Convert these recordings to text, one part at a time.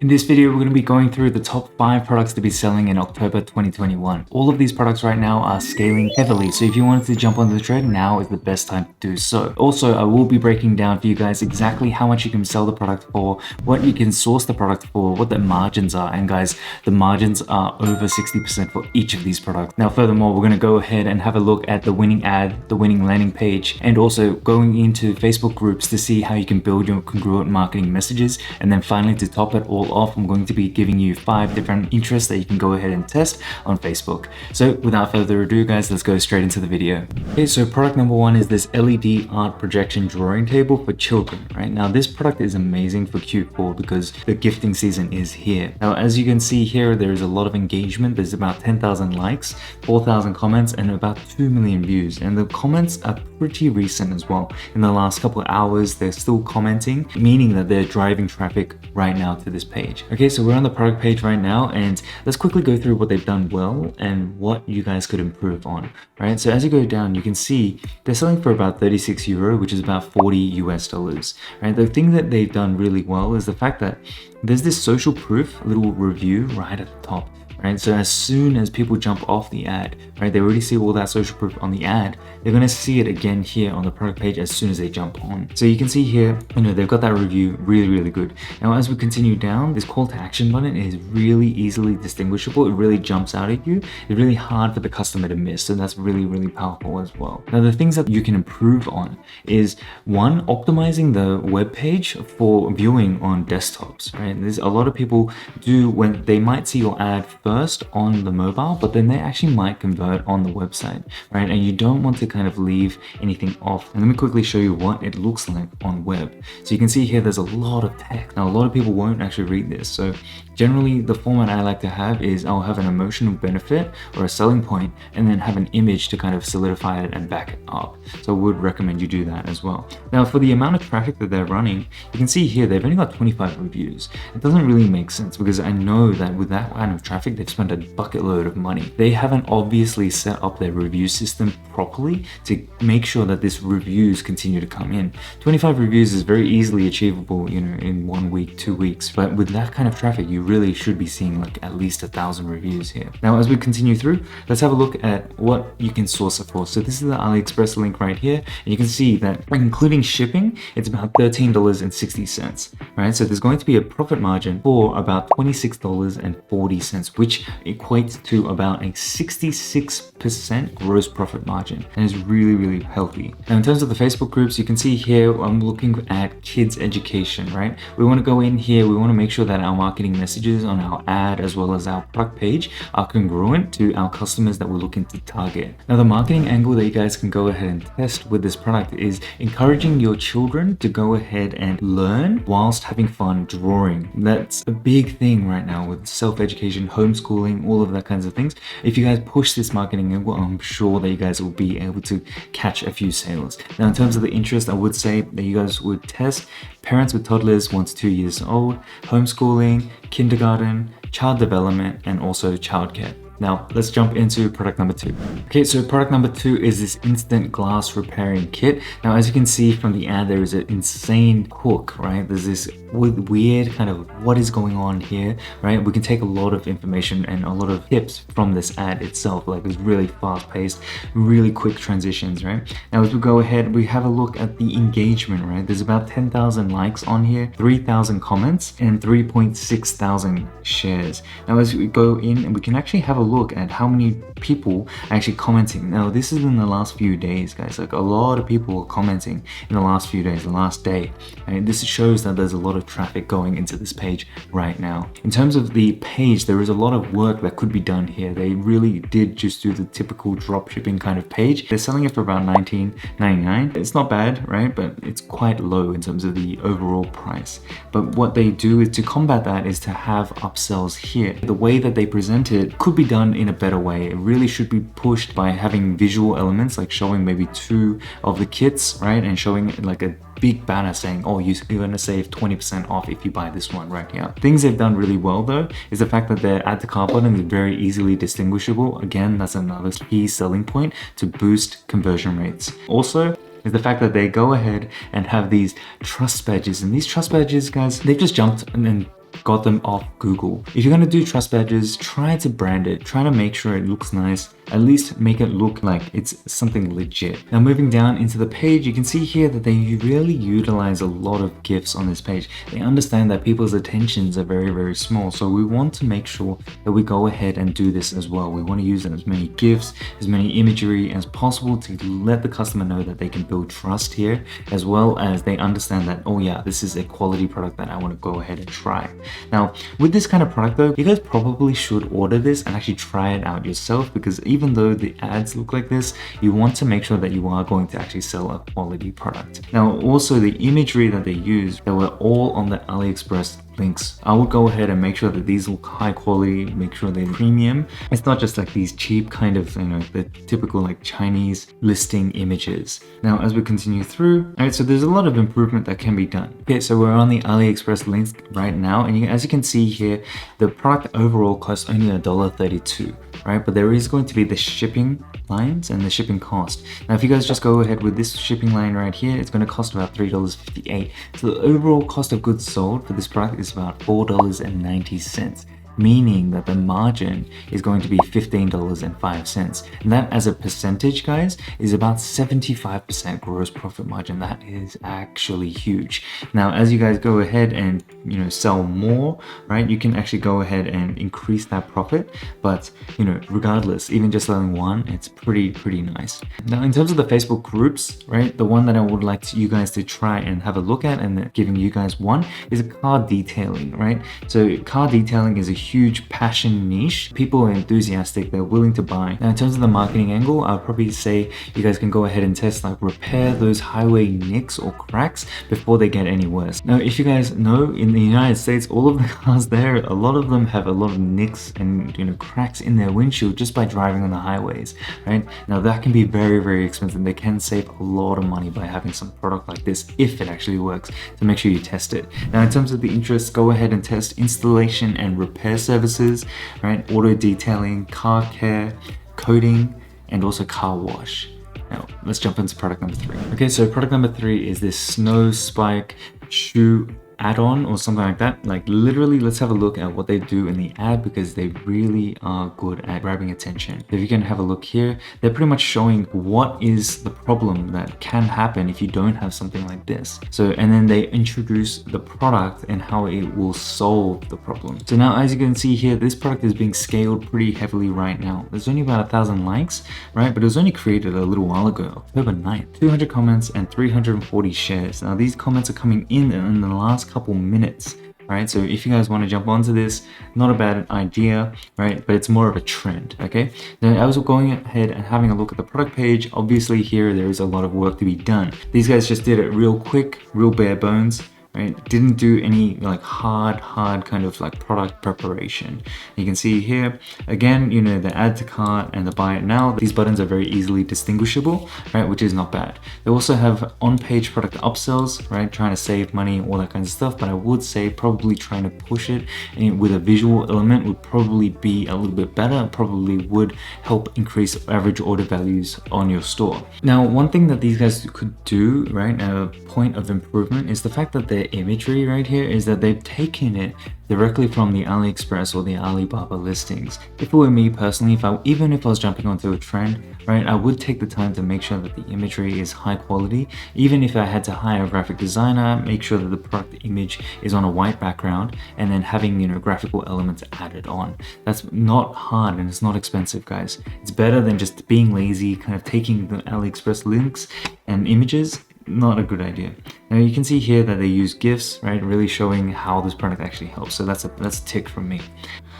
In this video, we're going to be going through the top 5 products to be selling in October 2021. All of these products right now are scaling heavily, so if you wanted to jump onto the trend, now is the best time to do so. Also, I will be breaking down for you guys exactly how much you can sell the product for, what you can source the product for, what the margins are, and guys, the margins are over 60% for each of these products. Now, furthermore, we're going to go ahead and have a look at the winning ad, the winning landing page, and also going into Facebook groups to see how you can build your congruent marketing messages. And then finally, to top it all off, I'm going to be giving you 5 different interests that you can go ahead and test on Facebook. So without further ado, guys, let's go straight into the video. Okay, so product number 1 is this LED art projection drawing table for children. Right now, this product is amazing for Q4 because the gifting season is here. Now, as you can see here, there is a lot of engagement. There's about 10,000 likes, 4,000 comments, and about 2 million views. And the comments are pretty recent as well. In the last couple of hours, they're still commenting, meaning that they're driving traffic right now to this page. Okay, so we're on the product page right now, and let's quickly go through what they've done well and what you guys could improve on. Right, so as you go down, you can see they're selling for about 36 euro, which is about 40 US dollars. Right, the thing that they've done really well is the fact that there's this social proof little review right at the top. Right, so as soon as people jump off the ad, right, they already see all that social proof on the ad, they're going to see it again here on the product page as soon as they jump on. So you can see here, they've got that review really good. Now, as we continue down, this call to action button is really easily distinguishable. It really jumps out at you. It's really hard for the customer to miss. So that's really powerful as well. Now, the things that you can improve on is 1, optimizing the web page for viewing on desktops, right? There's a lot of people do when they might see your ad first on the mobile, but then they actually might convert on the website, right? And you don't want to kind of leave anything off. And let me quickly show you what it looks like on web. So you can see here, there's a lot of text. Now, a lot of people won't actually read this. So generally, the format I like to have is I'll have an emotional benefit or a selling point, and then have an image to kind of solidify it and back it up. So I would recommend you do that as well. Now, for the amount of traffic that they're running, you can see here, they've only got 25 reviews. It doesn't really make sense because I know that with that kind of traffic, they've spent a bucket load of money. They haven't obviously set up their review system properly to make sure that this reviews continue to come in. 25 reviews is very easily achievable, in 1 week, 2 weeks. But with that kind of traffic, you really should be seeing like at least 1,000 reviews here. Now, as we continue through, let's have a look at what you can source it for. So this is the AliExpress link right here. And you can see that including shipping, it's about $13.60, right? So there's going to be a profit margin for about $26.40, which equates to about a 66% gross profit margin, and is really healthy. Now, in terms of the Facebook groups, you can see here, I'm looking at kids education, right? We want to go in here, we want to make sure that our marketing messages on our ad as well as our product page are congruent to our customers that we're looking to target. Now, the marketing angle that you guys can go ahead and test with this product is encouraging your children to go ahead and learn whilst having fun drawing. That's a big thing right now with self-education, homeschooling, all of that kinds of things. If you guys push this marketing angle, I'm sure that you guys will be able to catch a few sales. Now, in terms of the interest, I would say that you guys would test parents with toddlers 1 to 2 years old, homeschooling, kindergarten, child development, and also childcare. Now, let's jump into product number 2. Okay, so product number 2 is this instant glass repairing kit. Now, as you can see from the ad, there is an insane hook, right? There's this weird kind of what is going on here, right? We can take a lot of information and a lot of tips from this ad itself. Like, it's really fast paced, really quick transitions, right? Now, as we go ahead, we have a look at the engagement, right? There's about 10,000 likes on here, 3,000 comments, and 3.6 thousand shares. Now, as we go in, and we can actually have a look at how many people are actually commenting. Now, this is in the last few days, guys. Like, a lot of people are commenting in the last few days, the last day. And this shows that there's a lot of traffic going into this page right now. In terms of the page, there is a lot of work that could be done here. They really did just do the typical dropshipping kind of page. They're selling it for about $19.99. It's not bad, right? But it's quite low in terms of the overall price. But what they do is to combat that is to have upsells here. The way that they present it could be done in a better way. It really should be pushed by having visual elements, like showing maybe 2 of the kits, right? And showing like a big banner saying, oh, you're going to save 20% off if you buy this one right here. Things they've done really well though is the fact that their add to cart button is very easily distinguishable. Again, that's another key selling point to boost conversion rates. Also, is the fact that they go ahead and have these trust badges. And these trust badges, guys, they've just jumped and got them off Google. If you're going to do trust badges, try to brand it, try to make sure it looks nice, at least make it look like it's something legit. Now moving down into the page, you can see here that they really utilize a lot of GIFs on this page. They understand that people's attentions are very, very small. So we want to make sure that we go ahead and do this as well. We want to use as many GIFs, as many imagery as possible to let the customer know that they can build trust here, as well as they understand that, oh yeah, this is a quality product that I want to go ahead and try. Now, with this kind of product though, you guys probably should order this and actually try it out yourself, because even though the ads look like this, you want to make sure that you are going to actually sell a quality product. Now, also the imagery that they use, they were all on the AliExpress links. I would go ahead and make sure that these look high quality, make sure they're premium. It's not just like these cheap kind of, the typical like Chinese listing images. Now, as we continue through, all right, so there's a lot of improvement that can be done. Okay, so we're on the AliExpress links right now, and as you can see here, the product overall costs only $1.32, right? But there is going to be the shipping lines and the shipping cost. Now, if you guys just go ahead with this shipping line right here, it's going to cost about $3.58. So the overall cost of goods sold for this product is about $4.90, meaning that the margin is going to be $15.05. And that, as a percentage, guys, is about 75% gross profit margin. That is actually huge. Now, as you guys go ahead and sell more, right, you can actually go ahead and increase that profit. But regardless, even just selling one, it's pretty nice. Now, in terms of the Facebook groups, right, the one that I would like you guys to try and have a look at, and giving you guys one, is a car detailing, right? So car detailing is a huge passion niche. People are enthusiastic, they're willing to buy. Now, in terms of the marketing angle, I'll probably say you guys can go ahead and test like repair those highway nicks or cracks before they get any worse. Now, if you guys know, in the United States, all of the cars there, a lot of them have a lot of nicks and cracks in their windshield just by driving on the highways, right? Now, that can be very expensive. They can save a lot of money by having some product like this if it actually works. So make sure you test it. Now, in terms of the interest, go ahead and test installation and repair services, right? Auto detailing, car care, coating, and also car wash. Now, let's jump into product number 3. Okay, so product number 3 is this snow spike shoe add-on or something like that. Like literally, let's have a look at what they do in the ad, because they really are good at grabbing attention. If you can have a look here, they're pretty much showing what is the problem that can happen if you don't have something like this. So, and then they introduce the product and how it will solve the problem. So now, as you can see here, this product is being scaled pretty heavily right now. There's only about 1,000 likes, right? But it was only created a little while ago, October 9th. 200 comments and 340 shares. Now, these comments are coming in the last couple minutes. Right, so if you guys want to jump onto this, not a bad idea, right? But it's more of a trend, okay? Then I was going ahead and having a look at the product page. Obviously here, there is a lot of work to be done. These guys just did it real quick, real bare bones, right? Didn't do any like hard kind of like product preparation. You can see here, again, the add to cart and the buy it now. These buttons are very easily distinguishable, right? Which is not bad. They also have on-page product upsells, right? Trying to save money, all that kind of stuff. But I would say probably trying to push it with a visual element would probably be a little bit better, and probably would help increase average order values on your store. Now, one thing that these guys could do, right, a point of improvement, is the fact that their imagery right here is that they've taken it directly from the AliExpress or the Alibaba listings. If it were me personally, even if I was jumping onto a trend, right, I would take the time to make sure that the imagery is high quality. Even if I had to hire a graphic designer, make sure that the product image is on a white background, and then having graphical elements added on. That's not hard and it's not expensive, guys. It's better than just being lazy, kind of taking the AliExpress links and images. Not a good idea. Now you can see here that they use GIFs, right, really showing how this product actually helps. So that's a tick from me.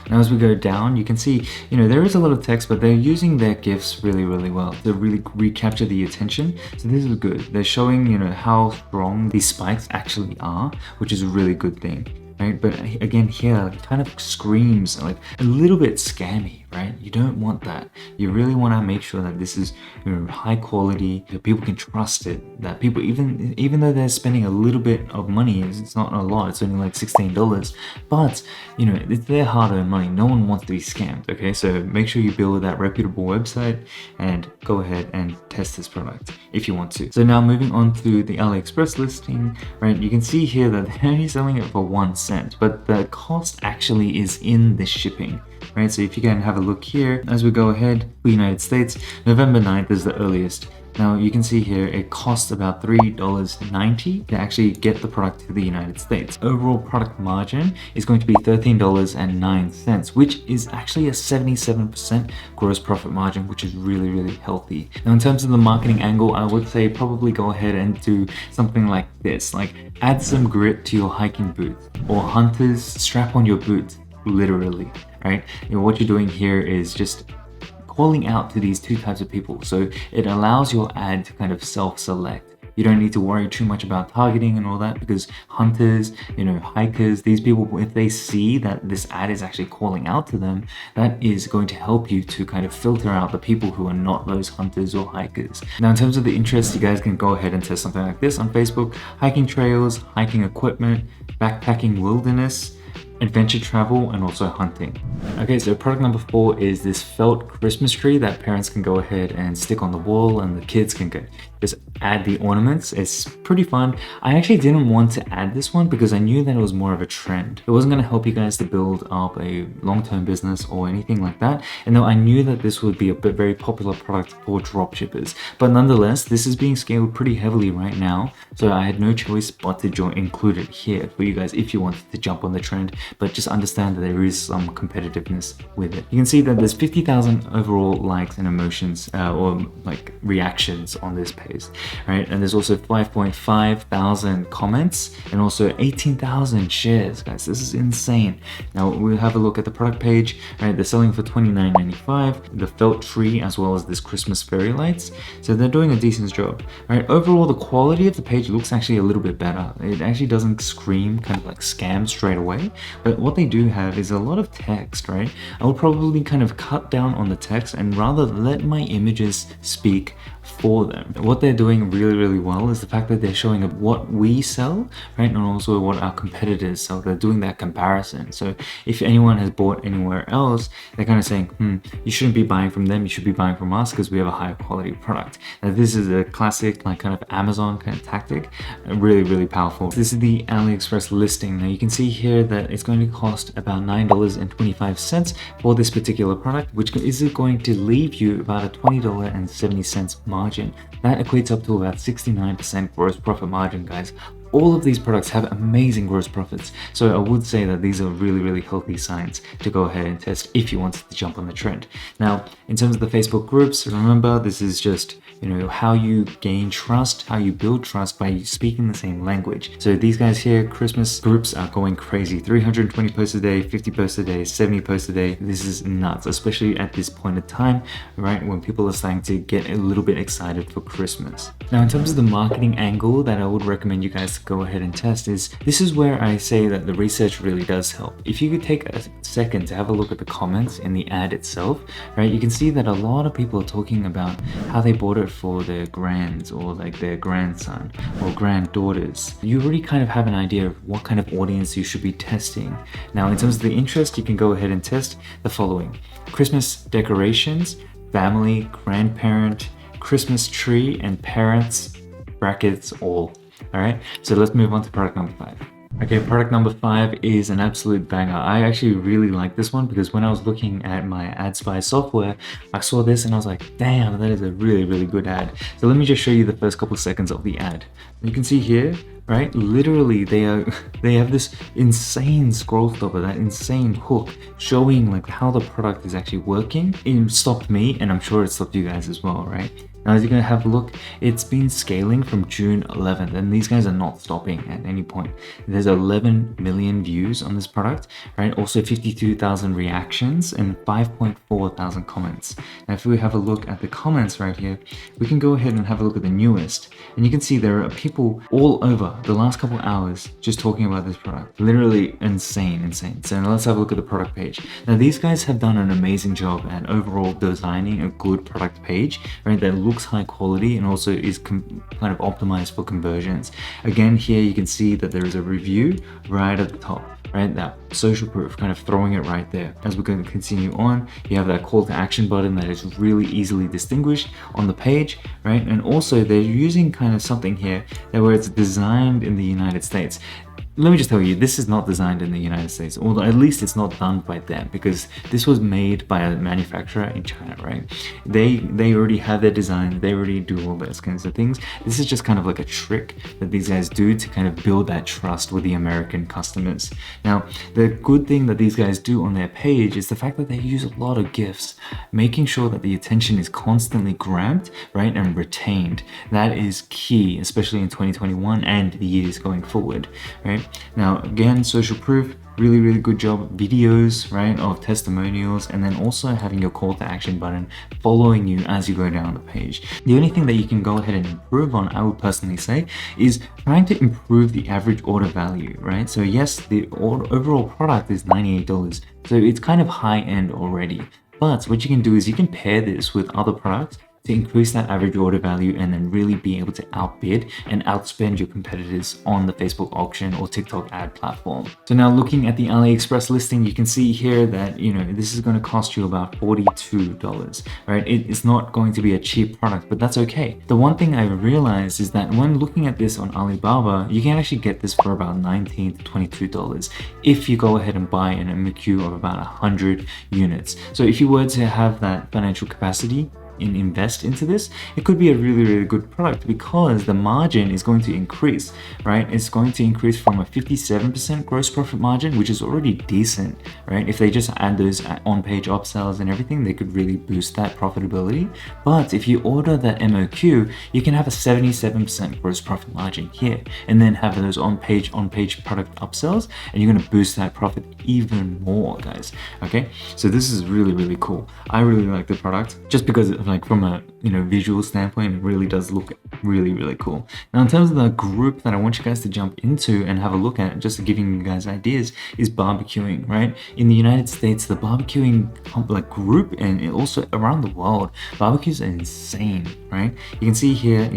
Now as we go down, you can see, there is a lot of text, but they're using their GIFs really well to really recapture the attention. So this is good. They're showing, how strong these spikes actually are, which is a really good thing. Right? But again, here it kind of screams like a little bit scammy, right? You don't want that. You really want to make sure that this is, high quality, that people can trust it, that people, even though they're spending a little bit of money, it's not a lot, it's only like $16, but it's their hard-earned money. No one wants to be scammed. Okay, so make sure you build that reputable website and go ahead and test this product if you want to. So now moving on to the AliExpress listing, right? You can see here that they're only selling it for 1 cent, but the cost actually is in the shipping, right? So if you can have a look here, as we go ahead for United States, November 9th is the earliest. Now you can see here it costs about $3.90 to actually get the product to the United States. Overall product margin is going to be $13.09, which is actually a 77% gross profit margin, which is really, really healthy. Now in terms of the marketing angle, I would say probably go ahead and do something like this, like add some grit to your hiking boots, or hunters, strap on your boots, literally, right? What you're doing here is just calling out to these two types of people. So it allows your ad to kind of self-select. You don't need to worry too much about targeting and all that, because hunters, hikers, these people, if they see that this ad is actually calling out to them, that is going to help you to kind of filter out the people who are not those hunters or hikers. Now, in terms of the interest, you guys can go ahead and test something like this on Facebook: hiking trails, hiking equipment, backpacking wilderness, adventure travel, and also hunting. Okay, so product number 4 is this felt Christmas tree that parents can go ahead and stick on the wall, and the kids can just add the ornaments. It's pretty fun. I actually didn't want to add this one because I knew that it was more of a trend. It wasn't going to help you guys to build up a long-term business or anything like that. And though I knew that this would be a very popular product for dropshippers, but nonetheless, this is being scaled pretty heavily right now. So I had no choice but to include it here for you guys if you wanted to jump on the trend, but just understand that there is some competitiveness with it. You can see that there's 50,000 overall likes and emotions or like reactions on this page, right? And there's also 5.5 thousand comments and also 18,000 shares, guys. This is insane. Now we'll have a look at the product page, right? They're selling for $29.95, the felt tree as well as this Christmas fairy lights. So they're doing a decent job, right? Overall, the quality of the page looks actually a little bit better. It actually doesn't scream kind of like scam straight away, but what they do have is a lot of text, right? I would probably kind of cut down on the text and rather let my images speak for them. What they're doing really, really well is the fact that they're showing up what we sell, right? And also what our competitors sell. They're doing that comparison. So if anyone has bought anywhere else, they're kind of saying, you shouldn't be buying from them, you should be buying from us because we have a higher quality product. Now this is a classic like kind of Amazon kind of tactic, really, really powerful. This is the AliExpress listing. Now you can see here that it's going to cost about $9.25 for this particular product, which is going to leave you about a $20.70 margin. That equates up to about 69% gross profit margin, guys. All of these products have amazing gross profits. So I would say that these are really, really healthy signs to go ahead and test if you wanted to jump on the trend. Now, in terms of the Facebook groups, remember, this is just how you gain trust, how you build trust by speaking the same language. So these guys here, Christmas groups are going crazy. 320 posts a day, 50 posts a day, 70 posts a day. This is nuts, especially at this point in time, right? When people are starting to get a little bit excited for Christmas. Now, in terms of the marketing angle that I would recommend you guys to go ahead and test this is where I say that the research really does help. If you could take a second to have a look at the comments in the ad itself, right? You can see that a lot of people are talking about how they bought it for their grands or like their grandson or granddaughters. You already kind of have an idea of what kind of audience you should be testing. Now, in terms of the interest, you can go ahead and test the following: Christmas decorations, family, grandparent, Christmas tree, and parents, brackets, all. All right, so let's move on to product number 5. Okay, product number 5 is an absolute banger. I actually really like this one because when I was looking at my Adspy software, I saw this and I was like, damn, that is a really, really good ad. So let me just show you the first couple seconds of the ad. You can see here, right? Literally, they have this insane scroll stopper, that insane hook showing like how the product is actually working. It stopped me, and I'm sure it stopped you guys as well, right? Now, as you're going to have a look, it's been scaling from June 11th, and these guys are not stopping at any point. There's 11 million views on this product, right? Also 52,000 reactions and 5.4 thousand comments. Now, if we have a look at the comments right here, we can go ahead and have a look at the newest, and you can see there are people all over the last couple hours just talking about this product. Literally insane. So now let's have a look at the product page. Now, these guys have done an amazing job at overall designing a good product page, right? That looks high quality and also is kind of optimized for conversions. Again, here you can see that there is a review right at the top, right? That social proof, kind of throwing it right there. As we're going to continue on, you have that call to action button that is really easily distinguished on the page, right? And also they're using kind of something here that where it's designed in the United States. Let me just tell you, this is not designed in the United States, or at least it's not done by them, because this was made by a manufacturer in China, right? They already have their design, they already do all those kinds of things. This is just kind of like a trick that these guys do to kind of build that trust with the American customers. Now, the good thing that these guys do on their page is the fact that they use a lot of GIFs, making sure that the attention is constantly grabbed, right, and retained. That is key, especially in 2021 and the years going forward, right? Now, again, social proof, really good job. Videos, right, of testimonials, and then also having your call to action button following you as you go down the page. The only thing that you can go ahead and improve on, I would personally say, is trying to improve the average order value, right? So yes, the overall product is $98, so it's kind of high end already. But what you can do is you can pair this with other products to increase that average order value and then really be able to outbid and outspend your competitors on the Facebook auction or TikTok ad platform. So now looking at the AliExpress listing, you can see here that, you know, this is going to cost you about $42, right? It's not going to be a cheap product, but that's okay. The one thing I realized is that when looking at this on Alibaba, you can actually get this for about $19 to $22 if you go ahead and buy an MOQ of about 100 units. So if you were to have that financial capacity and invest into this, it could be a really good product because the margin is going to increase, right? It's going to increase from a 57% gross profit margin, which is already decent, right? If they just add those on-page upsells and everything, they could really boost that profitability. But if you order that MOQ, you can have a 77% gross profit margin here, and then have those on-page product upsells, and you're going to boost that profit even more, guys. Okay, so this is really cool. I really like the product just because like from a visual standpoint, it really does look really cool. Now, in terms of the group that I want you guys to jump into and have a look at, just giving you guys ideas, is barbecuing, right? In the United States, the barbecuing like group and also around the world, barbecues are insane, right? You can see here,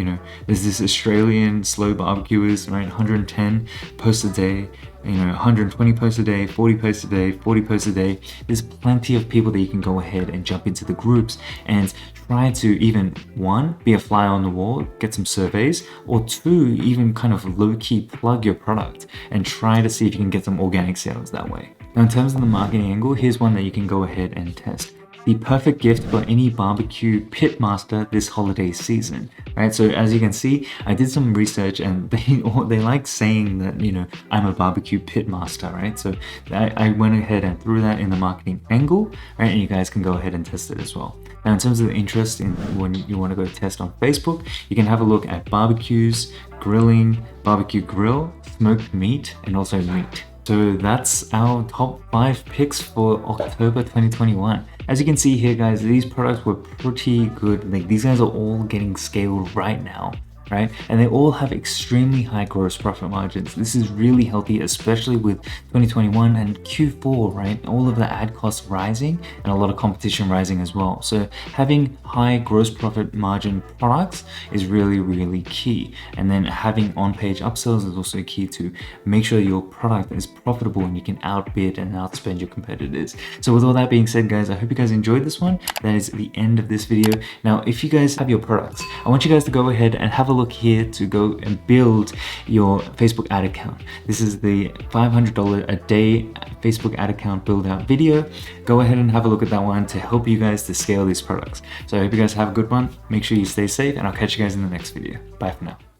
there's this Australian slow barbecuers, right? 110 posts a day. 120 posts a day, 40 posts a day, 40 posts a day. There's plenty of people that you can go ahead and jump into the groups and try to even, one, be a fly on the wall, get some surveys, or two, even kind of low-key plug your product and try to see if you can get some organic sales that way. Now, in terms of the marketing angle, here's one that you can go ahead and test. The perfect gift for any barbecue pit master this holiday season, right? So as you can see, I did some research and they like saying that, I'm a barbecue pit master, right? So I went ahead and threw that in the marketing angle, right? And you guys can go ahead and test it as well. Now, in terms of the interest in when you want to go test on Facebook, you can have a look at barbecues, grilling, barbecue grill, smoked meat, and also meat. So that's our top 5 picks for October 2021. As you can see here, guys, these products were pretty good. Like, these guys are all getting scaled right now, right? And they all have extremely high gross profit margins. This is really healthy, especially with 2021 and Q4, right? All of the ad costs rising and a lot of competition rising as well. So having high gross profit margin products is really key. And then having on-page upsells is also key to make sure your product is profitable and you can outbid and outspend your competitors. So with all that being said, guys, I hope you guys enjoyed this one. That is the end of this video. Now, if you guys have your products, I want you guys to go ahead and have a look here to go and build your Facebook ad account. This is the $500 a day Facebook ad account build out video. Go ahead and have a look at that one to help you guys to scale these products. So I hope you guys have a good one. Make sure you stay safe, and I'll catch you guys in the next video. Bye for now.